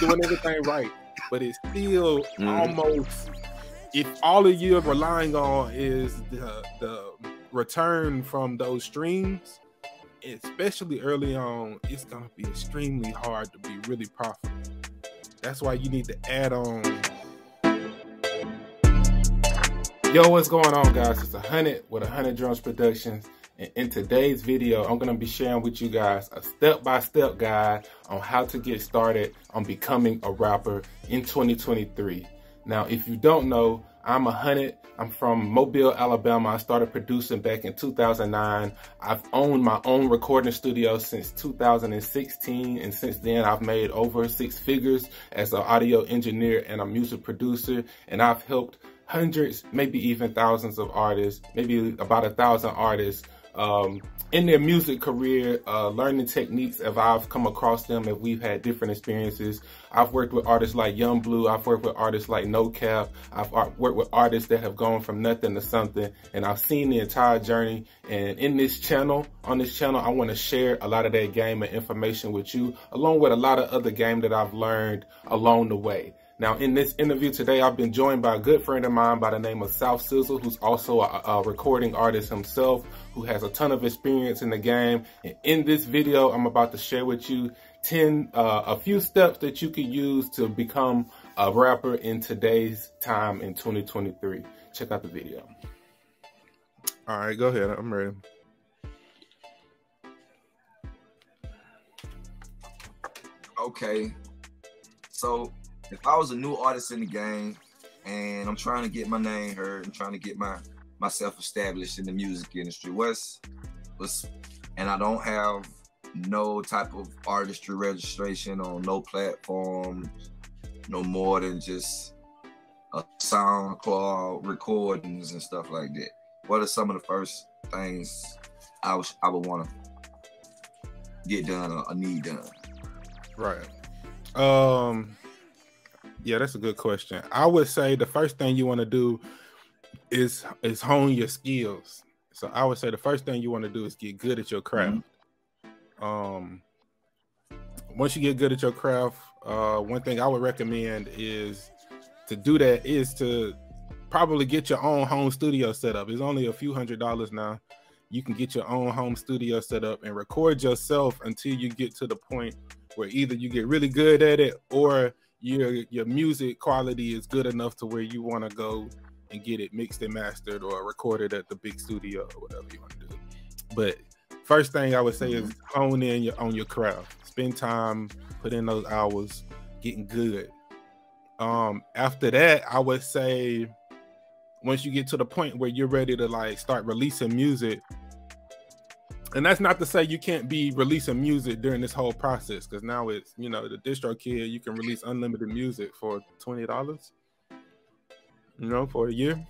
doing everything right, but it's still almost, if all of you're relying on is the return from those streams, especially early on, it's gonna be extremely hard to be really profitable. That's why you need to add on. Yo, what's going on, guys? It's 100 with 100DRUMZ Productions. And in today's video, I'm gonna be sharing with you guys a step-by-step guide on how to get started on becoming a rapper in 2023. Now, if you don't know, I'm 100. I'm from Mobile, Alabama. I started producing back in 2009. I've owned my own recording studio since 2016. And since then, I've made over 6 figures as an audio engineer and a music producer. And I've helped hundreds, maybe even thousands of artists, maybe about 1,000 artists in their music career, learning techniques if I've come across them, if we've had different experiences. I've worked with artists like Young Blue. I've worked with artists like No Cap. I've worked with artists that have gone from nothing to something, and I've seen the entire journey. And in this channel, on this channel, I want to share a lot of that game and information with you, along with a lot of other game that I've learned along the way. Now, in this interview today, I've been joined by a good friend of mine by the name of South Sizzle, who's also a recording artist himself, who has a ton of experience in the game. And in this video, I'm about to share with you a few steps that you could use to become a rapper in today's time in 2023. Check out the video. All right, go ahead. I'm ready. Okay, so if I was a new artist in the game and I'm trying to get my name heard and trying to get myself established in the music industry, and I don't have no type of artistry registration on no platform, no more than just a SoundCloud recordings and stuff like that, what are some of the first things I would want to get done or need done? Right. Yeah, that's a good question. I would say the first thing you want to do is hone your skills. So I would say the first thing you want to do is get good at your craft. Once you get good at your craft, one thing I would recommend is to do that is to probably get your own home studio set up. It's only a few $100s now. You can get your own home studio set up and record yourself until you get to the point where either you get really good at it or your music quality is good enough to where you want to go and get it mixed and mastered or recorded at the big studio or whatever you want to do. But first thing I would say is hone in on your craft. Spend time, put in those hours, getting good. After that, I would say once you get to the point where you're ready to like start releasing music, and that's not to say you can't be releasing music during this whole process, because now it's, you know, the distro kid, you can release unlimited music for $20, you know, for a year.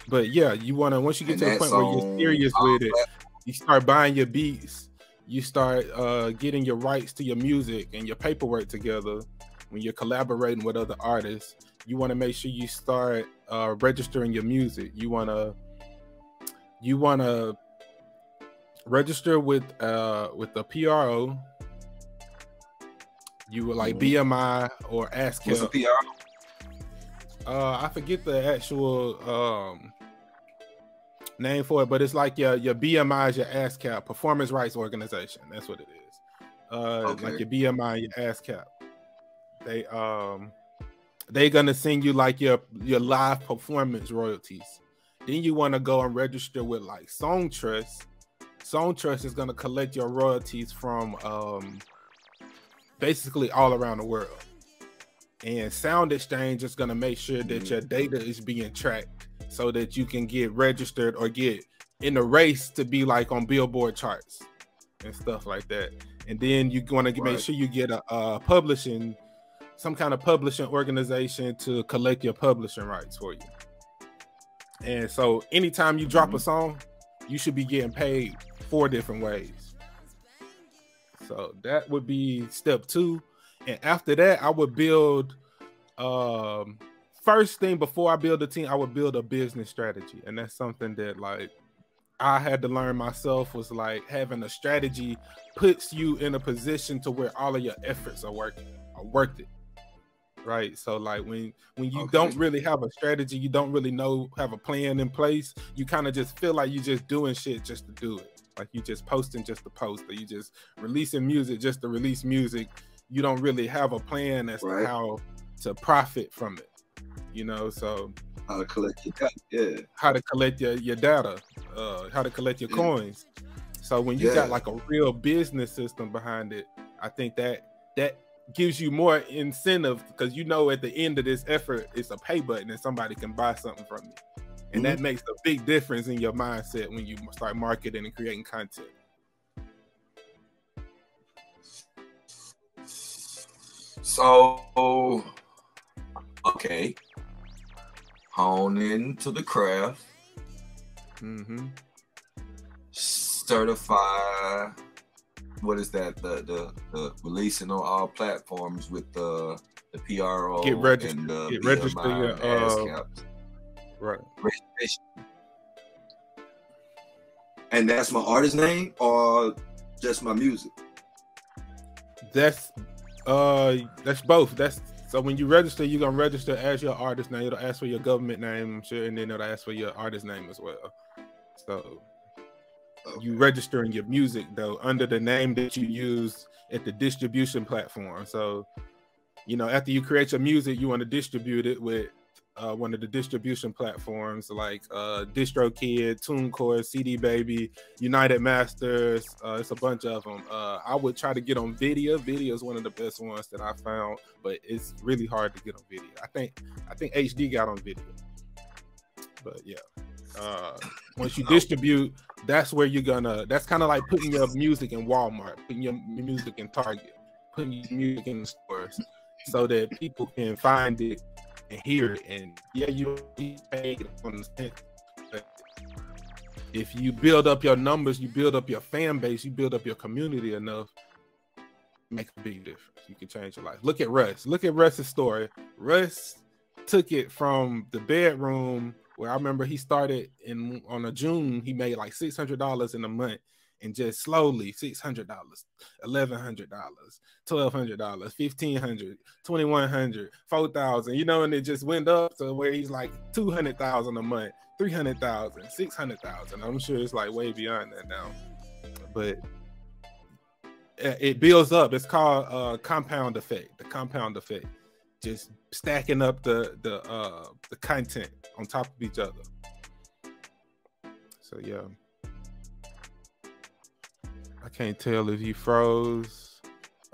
But yeah, you want to, once you get to the point where you're serious with it, you start buying your beats, you start getting your rights to your music and your paperwork together. When you're collaborating with other artists, you want to make sure you start registering your music. You want to register with the PRO. You would like BMI or ASCAP. What's a PRO? I forget the actual name for it, but it's like your BMI is your ASCAP, Performance Rights Organization. That's what it is. Okay. Like your BMI, your ASCAP. They gonna send you like your live performance royalties. Then you want to go and register with like Song Trust. Song Trust is going to collect your royalties from basically all around the world. And Sound Exchange is going to make sure that your data is being tracked so that you can get registered or get in the race to be like on Billboard charts and stuff like that. And then you want to make sure you get some kind of publishing organization to collect your publishing rights for you. And so anytime you drop a song, you should be getting paid 4 different ways. So that would be step 2. And after that, I would build, first thing before I build a team, I would build a business strategy. And that's something that like I had to learn myself was like having a strategy puts you in a position to where all of your efforts are worth it. Right. So like when you don't really have a strategy, you don't really have a plan in place, you kind of just feel like you just doing shit just to do it. Like you just posting just to post, or you just releasing music just to release music. You don't really have a plan as to how to profit from it. You know, so how to collect your data, how to collect your data, how to collect your coins. So when you got like a real business system behind it, I think that gives you more incentive, because you know at the end of this effort it's a pay button and somebody can buy something from you, and that makes a big difference in your mindset when you start marketing and creating content. So okay, hone into the craft, certify. What is that? The releasing on all platforms with the PRO get registered, and the get registered your ASCAP. Right. Registration. And that's my artist name or just my music? That's both. So when you register, you're gonna register as your artist name. It'll ask for your government name, I'm sure, and then it'll ask for your artist name as well. So you registering your music though under the name that you use at the distribution platform. So, you know, after you create your music, you want to distribute it with one of the distribution platforms like DistroKid, TuneCore, CD Baby, United Masters. It's a bunch of them. I would try to get on Video. Video is one of the best ones that I found, but it's really hard to get on Video. I think HD got on Video, but yeah. Once you distribute, that's where you're gonna, that's kind of like putting your music in Walmart, putting your music in Target, putting your music in the stores, so that people can find it and hear it. And yeah, you pay on the cent, but if you build up your numbers, you build up your fan base, you build up your community enough, make a big difference. You can change your life. Look at Russ. Look at Russ's story. Russ took it from the bedroom, where I remember he started on a June, he made like $600 in a month, and just slowly $600, $1,100, $1,200, $1,500, $2,100, $4,000, you know, and it just went up to where he's like $200,000 a month, $300,000, $600,000. I'm sure it's like way beyond that now, but it builds up. It's called compound effect. The compound effect, just stacking up the content on top of each other. So yeah, I can't tell if you froze.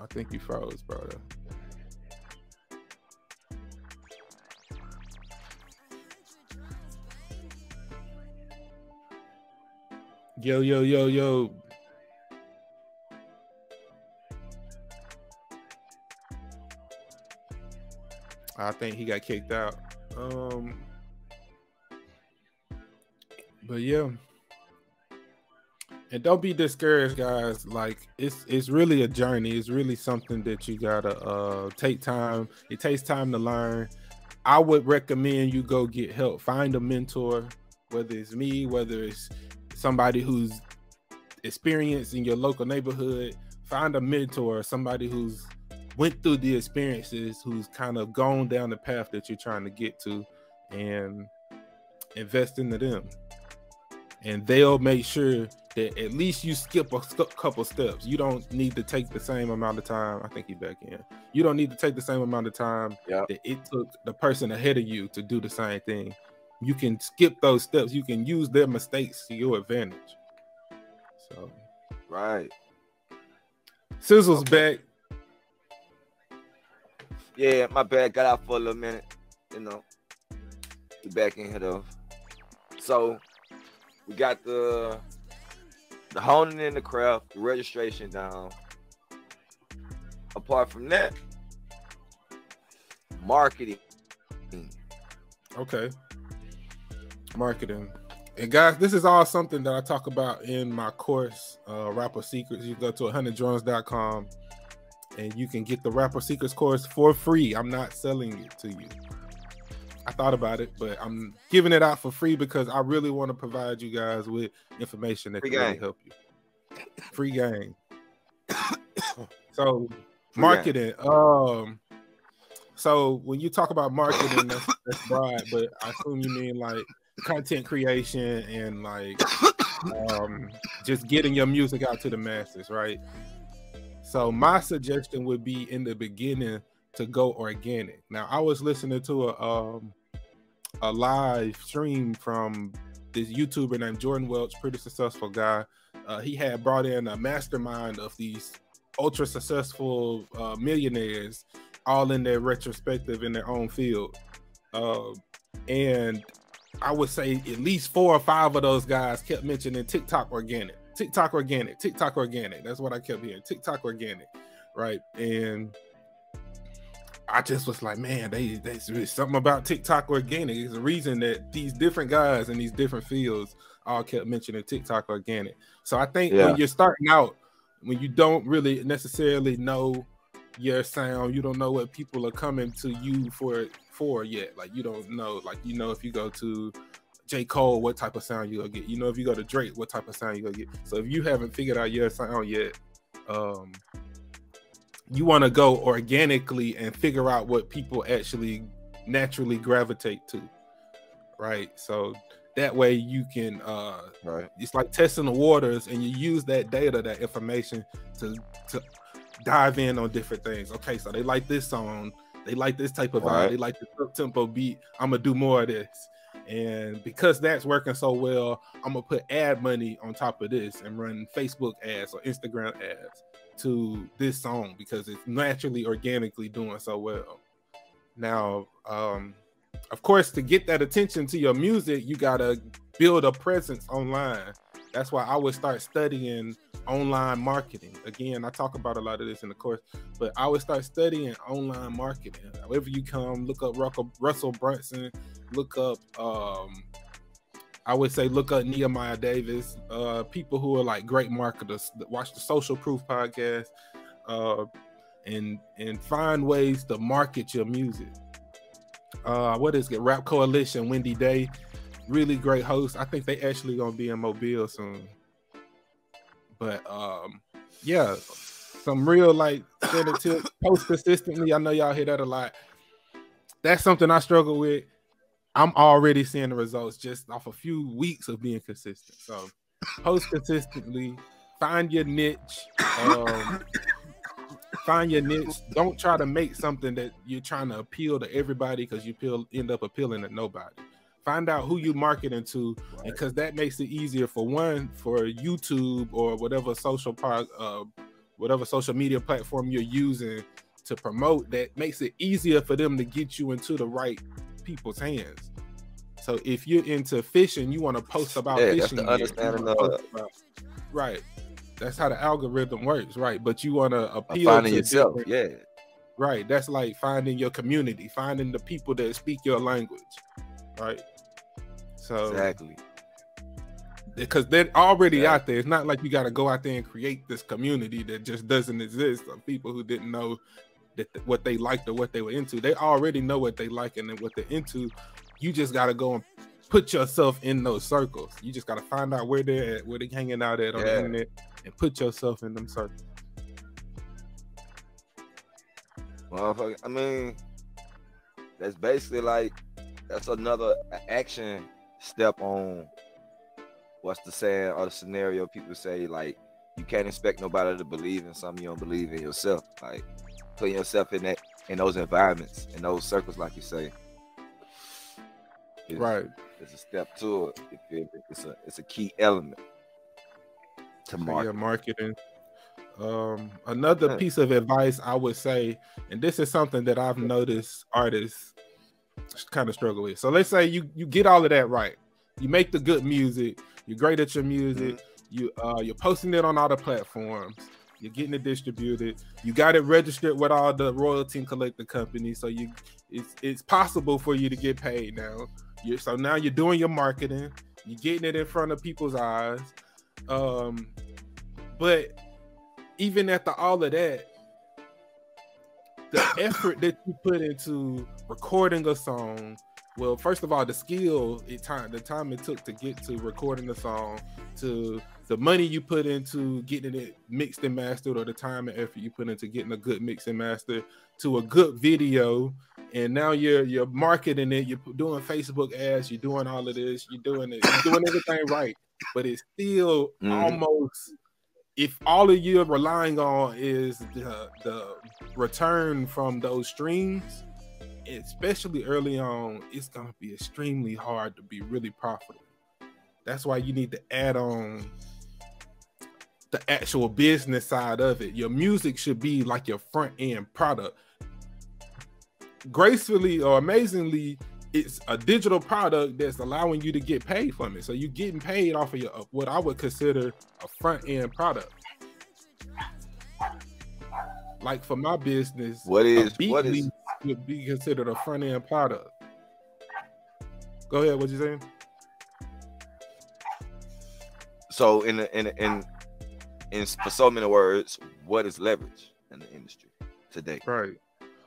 I think you froze, brother. Yo. I think he got kicked out. But yeah. And don't be discouraged, guys. Like it's really a journey. It's really something that you gotta take time. It takes time to learn. I would recommend you go get help. Find a mentor, whether it's me, whether it's somebody who's experienced in your local neighborhood. Find a mentor, somebody who's went through the experiences, who's kind of gone down the path that you're trying to get to, and invest into them. And they'll make sure that at least you skip a couple steps. You don't need to take the same amount of time. I think he's back in. You don't need to take the same amount of time that it took the person ahead of you to do the same thing. You can skip those steps. You can use their mistakes to your advantage. So, right. Sizzle's back. Yeah, my bad. Got out for a little minute. You know, we back in here though. So we got the honing in the craft, the registration down. Apart from that, marketing. Okay. Marketing. And guys, this is all something that I talk about in my course, Rapper Secrets. You go to 100drums.com and you can get the Rapper Secrets course for free. I'm not selling it to you. I thought about it, but I'm giving it out for free because I really want to provide you guys with information that can really help you. Free game. So marketing. So when you talk about marketing, that's broad, but I assume you mean like content creation and like just getting your music out to the masses, right? So my suggestion would be in the beginning to go organic. Now I was listening to a live stream from this YouTuber named Jordan Welch, pretty successful guy. He had brought in a mastermind of these ultra successful millionaires, all in their retrospective in their own field. And I would say at least 4 or 5 of those guys kept mentioning TikTok organic, TikTok organic, TikTok organic. That's what I kept hearing, TikTok organic, right? And I just was like, man, there's something about TikTok organic. It's the reason that these different guys in these different fields all kept mentioning TikTok organic. So I think when you're starting out, when you don't really necessarily know your sound, you don't know what people are coming to you for yet. Like you don't know, like you know, if you go to J. Cole, what type of sound you gonna get. You know, if you go to Drake, what type of sound you gonna get. So if you haven't figured out your sound yet, you want to go organically and figure out what people actually naturally gravitate to, right? So that way you can it's like testing the waters, and you use that data, that information to dive in on different things. Okay, so they like this song, they like this type of vibe, they like the up-tempo beat, I'm gonna do more of this. And because that's working so well, I'm gonna put ad money on top of this and run Facebook ads or Instagram ads to this song because it's naturally, organically doing so well. Now, of course, to get that attention to your music, you gotta build a presence online. That's why I would start studying online marketing. Again, I talk about a lot of this in the course, but I would start studying online marketing. However you come, look up Russell Brunson, look up, I would say look up Nehemiah Davis, people who are like great marketers. Watch the Social Proof podcast, and find ways to market your music. What is it? Rap Coalition, Wendy Day, really great host. I think they actually gonna be in Mobile soon. But yeah, some real like tips, post consistently. I know y'all hear that a lot. That's something I struggle with. I'm already seeing the results just off a few weeks of being consistent. So post consistently, find your niche. Find your niche. Don't try to make something that you're trying to appeal to everybody, because you end up appealing to nobody. Find out who you marketing to, because that makes it easier for YouTube or whatever social media platform you're using to promote. That makes it easier for them to get you into the right people's hands. So if you're into fishing, you want to post about fishing. That's the understanding of right. That's how the algorithm works, right? But you want to appeal finding to yourself, right. That's like finding your community, finding the people that speak your language, right? So exactly, because they're already out there. It's not like you got to go out there and create this community that just doesn't exist of people who didn't know that what they liked or what they were into. They already know what they like and what they're into. You just got to go and put yourself in those circles. You just got to find out where they're at, where they're hanging out at on the internet, and put yourself in them circles. Well, I mean, that's basically like, that's another action step on what's the saying or the scenario people say, like, you can't expect nobody to believe in something you don't believe in yourself. Like, putting yourself in those environments, in those circles, like you say. It's a step to it. It's a key element to marketing. Another piece of advice I would say, and this is something that I've noticed artists kind of struggle with. So let's say you get all of that right. You make the good music. You're great at your music. You're posting it on all the platforms. You're getting it distributed. You got it registered with all the royalty and collector companies. So it's possible for you to get paid now. So now you're doing your marketing. You're getting it in front of people's eyes. But even after all of that, the effort that you put into recording a song, Well, first of all, the skill, the time it took to get to recording the song, to the money you put into getting it mixed and mastered, or the time and effort you put into getting a good mix and master, to a good video, and now you're marketing it, you're doing Facebook ads, you're doing all of this, you're doing everything right, but it's still almost, if all of you're relying on is the return from those streams, especially early on, it's gonna be extremely hard to be really profitable. That's why you need to add on the actual business side of it. Your music should be like your front end product. Gracefully or amazingly, it's a digital product that's allowing you to get paid from it. So you're getting paid off of what I would consider a front end product. Like for my business, what is would be considered a front end product. Go ahead, what you saying? So in for so many words, what is leverage in the industry today? Right.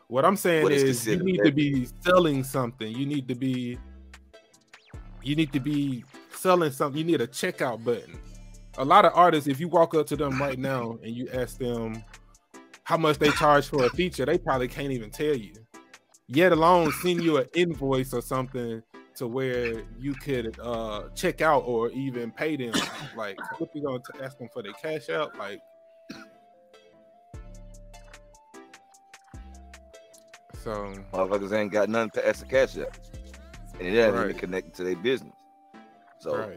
What I'm saying is you need to be selling something. You need to be selling something. You need a checkout button. A lot of artists, if you walk up to them right now and you ask them how much they charge for a feature, they probably can't even tell you, yet alone send you an invoice or something to where you could check out or even pay them. Like, what you gonna ask them for their cash out? Like, so motherfuckers ain't got nothing to ask the cash out, and it ain't even connected to their business. So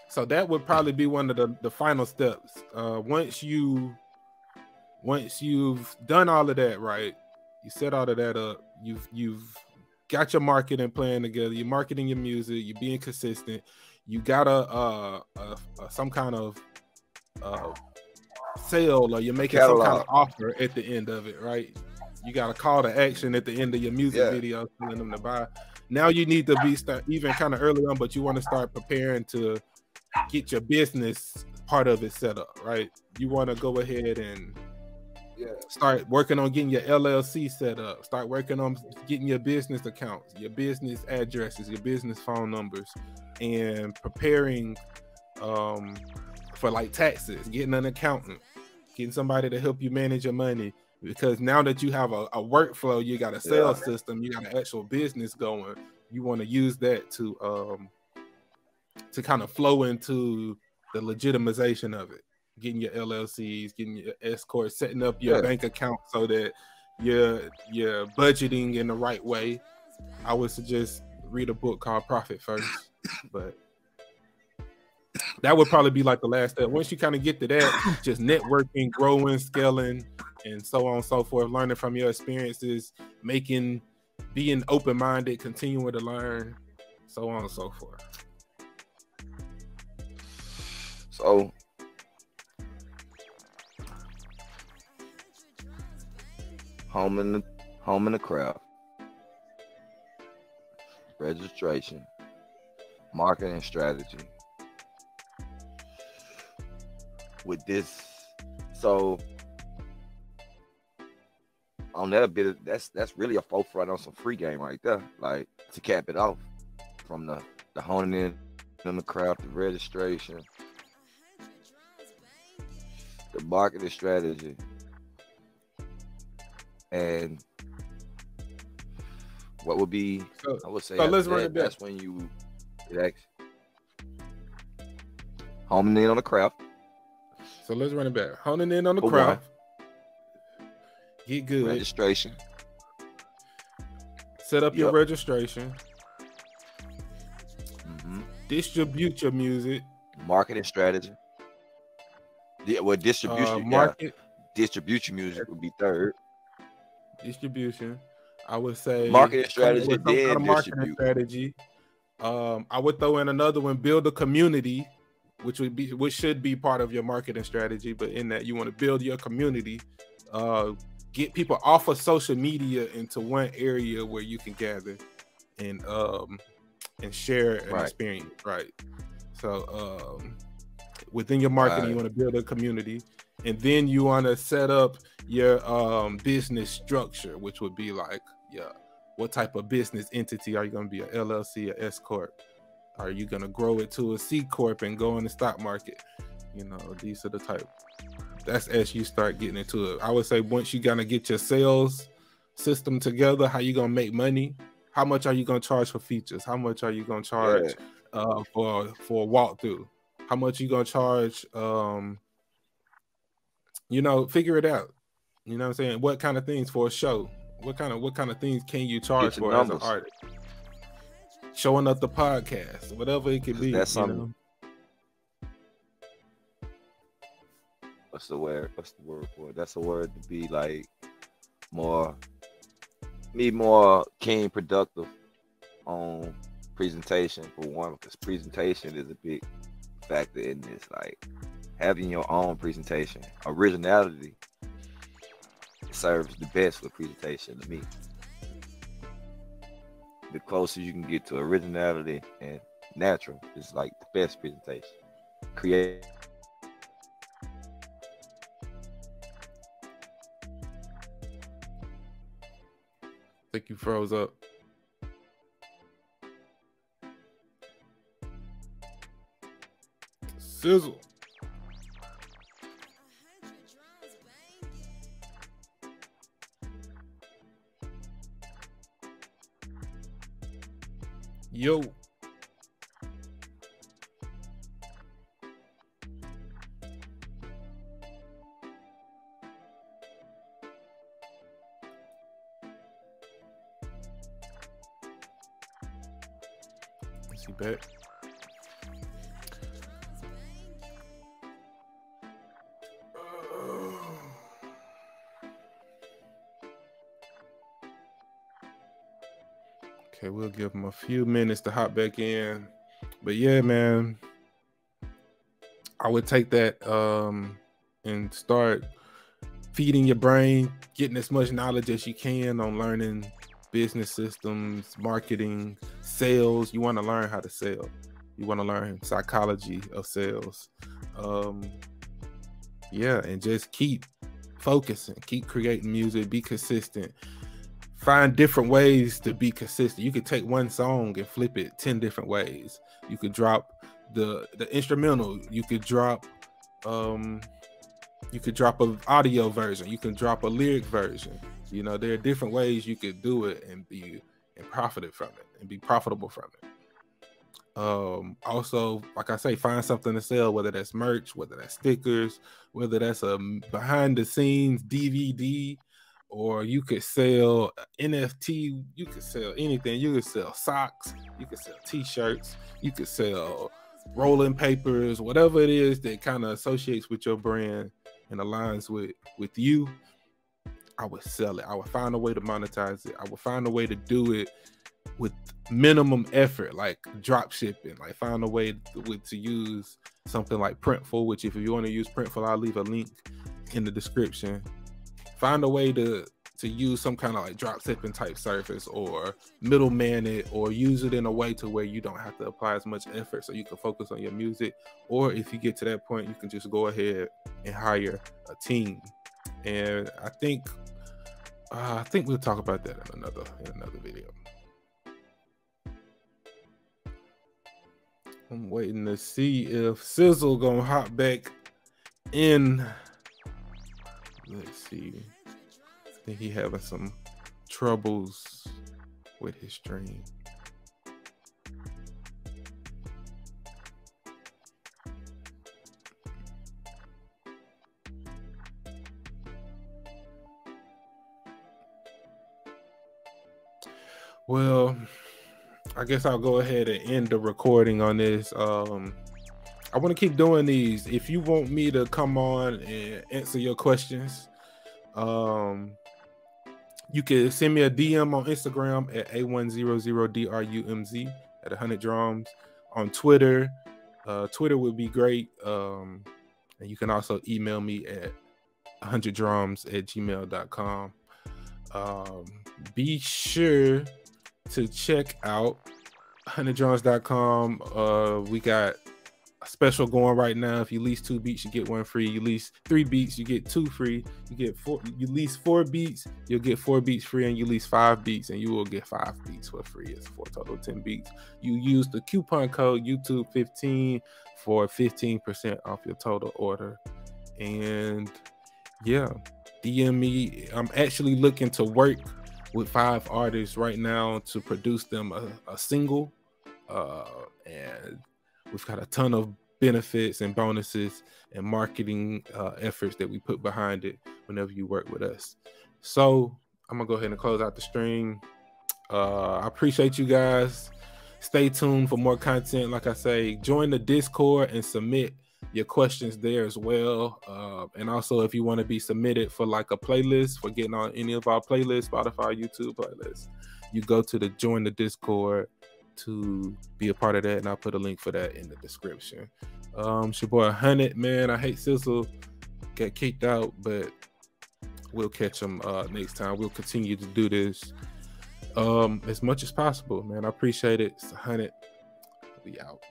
so that would probably be one of the final steps. Once you've done all of that, right? You set all of that up. You've got your marketing plan together. You're marketing your music. You're being consistent. You got some kind of sale, or you're making some kind of offer at the end of it, right? You got a call to action at the end of your music video, telling them to buy. Now you need to be even kind of early on, but you want to start preparing to get your business part of it set up, right? You want to go ahead and start working on getting your LLC set up. Start working on getting your business accounts, your business addresses, your business phone numbers, and preparing for like taxes, getting an accountant, getting somebody to help you manage your money. Because now that you have a workflow, you got a sales system, you got an actual business going, you want to use that to kind of flow into the legitimization of it. Getting your LLCs, getting your S corp, setting up your bank account so that you're budgeting in the right way. I would suggest read a book called Profit First, but that would probably be like the last step. Once you kind of get to that, just networking, growing, scaling, and so on and so forth, learning from your experiences, being open-minded, continuing to learn, so on and so forth. So home in the crowd, registration, marketing strategy. With this, so on that bit, that's really a forefront on some free game right there. Like, to cap it off, from the honing in the crowd, the registration, the marketing strategy, and what would be, I would say, let's run it back. That's when you relax, honing in on the craft. So let's run it back. Honing in on the craft. Get good. Registration. Set up your registration. Distribute your music. Marketing strategy. Yeah, well, distribution. Distribute your music would be third. Distribution. I would say marketing strategy. Then marketing strategy. I would throw in another one. Build a community, which should be part of your marketing strategy. But in that, you want to build your community. Get people off of social media into one area where you can gather and share an experience, right? So within your marketing, you want to build a community, and then you want to set up your business structure, which would be like What type of business entity are you going to be? A LLC, a S corp? Are you going to grow it to a C corp and go in the stock market? You know, these are the type. That's as you start getting into it. I would say once you gotta get your sales system together, how you gonna make money? How much are you gonna charge for features? How much are you gonna charge for a walkthrough? How much you gonna charge? You know, figure it out. You know what I'm saying? What kind of things for a show? What kind of things can you charge for as an artist? Showing up the podcast, whatever it could be. That's something. You know? What's the word for it? That's a word to be like more keen, productive on presentation for one, because presentation is a big factor in this. Like having your own presentation, originality serves the best for presentation to me. The closer you can get to originality and natural is like the best presentation. Create. I think you froze up. Sizzle. Yo. Is he back? Okay, we'll give him a few minutes to hop back in. But yeah, man, I would take that and start feeding your brain, getting as much knowledge as you can on learning business systems, marketing, sales. You want to learn how to sell. You want to learn psychology of sales. Yeah, and just keep focusing, keep creating music, be consistent. Find different ways to be consistent. You could take one song and flip it 10 different ways. You could drop the instrumental. You could drop an audio version. You can drop a lyric version. You know, there are different ways you could do it and profit from it and be profitable from it. Also, like I say, find something to sell, whether that's merch, whether that's stickers, whether that's a behind the scenes DVD, or you could sell NFT. You could sell anything. You could sell socks. You could sell t-shirts. You could sell rolling papers, whatever it is that kind of associates with your brand and aligns with you. I would sell it. I would find a way to monetize it. I would find a way to do it with minimum effort, like drop shipping. Like find a way to use something like Printful, which if you want to use Printful, I'll leave a link in the description. Find a way to use some kind of like drop shipping type service, or middleman it, or use it in a way to where you don't have to apply as much effort, so you can focus on your music. Or if you get to that point, you can just go ahead and hire a team. And I think we'll talk about that in another video. I'm waiting to see if Sizzle gonna hop back in. Let's see. I think he having some troubles with his stream. Well, I guess I'll go ahead and end the recording on this. I want to keep doing these. If you want me to come on and answer your questions, you can send me a DM on Instagram at A100DRUMZ at 100drums. On Twitter, Twitter would be great. And you can also email me at 100drums@gmail.com. Be sure to check out 100drums.com. We got special going right now. If you lease 2 beats, you get 1 free. You lease 3 beats, you get 2 free. You get 4. You lease 4 beats, you'll get 4 beats free, and you lease 5 beats, and you will get 5 beats for free. It's for a total of 10 beats. You use the coupon code YouTube15 for 15% off your total order. And yeah, DM me. I'm actually looking to work with 5 artists right now to produce them a single, and we've got a ton of benefits and bonuses and marketing efforts that we put behind it whenever you work with us. So I'm gonna go ahead and close out the stream. I appreciate you guys. Stay tuned for more content. Like I say, join the Discord and submit your questions there as well. And also, if you want to be submitted for like a playlist, for getting on any of our playlists, Spotify, YouTube playlists, you go to the join the Discord to be a part of that, and I'll put a link for that in the description. It's your boy 100, man. I hate Sizzle got kicked out, but we'll catch him next time. We'll continue to do this as much as possible, man. I appreciate it. It's 100. We out.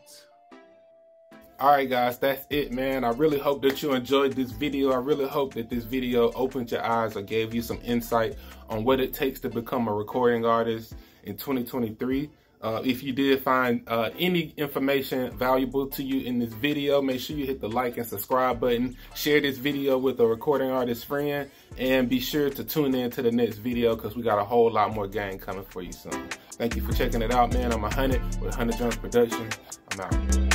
All right, guys, that's it, man. I really hope that you enjoyed this video. I really hope that this video opened your eyes or gave you some insight on what it takes to become a recording artist in 2023. If you did find any information valuable to you in this video, make sure you hit the like and subscribe button. Share this video with a recording artist friend, and be sure to tune in to the next video because we got a whole lot more game coming for you soon. Thank you for checking it out, man. I'm 100 with A100DRUMZ Productions. I'm out.